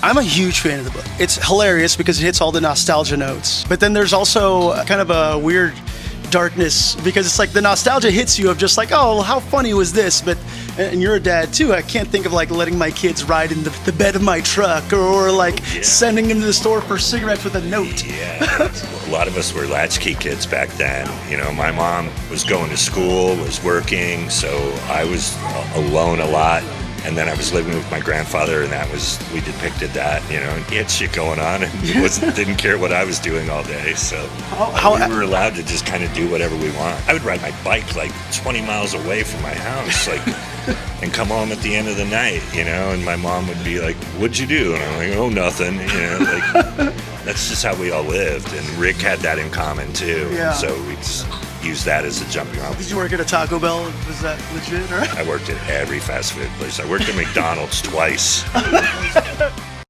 I'm a huge fan of the book. It's hilarious because it hits all the nostalgia notes. But then there's also kind of a weird darkness because it's like the nostalgia hits you of just like, oh, how funny was this? But and you're a dad too. I can't think of like letting my kids ride in the bed of my truck or like sending them to the store for cigarettes with a note. Yeah, a lot of us were latchkey kids back then. You know, my mom was going to school, was working, so I was alone a lot. And then I was living with my grandfather, and we depicted that, you know, and he had shit going on, and he didn't care what I was doing all day. So we were allowed to just kind of do whatever we want. I would ride my bike like 20 miles away from my house, like, and come home at the end of the night, you know, and my mom would be like, "What'd you do?" And I'm like, "Oh, nothing," you know, like, that's just how we all lived. And Rick had that in common too. Yeah. So we just use that as a jumping off. Did you work at a Taco Bell? Was that legit? Or? I worked at every fast food place. I worked at McDonald's twice.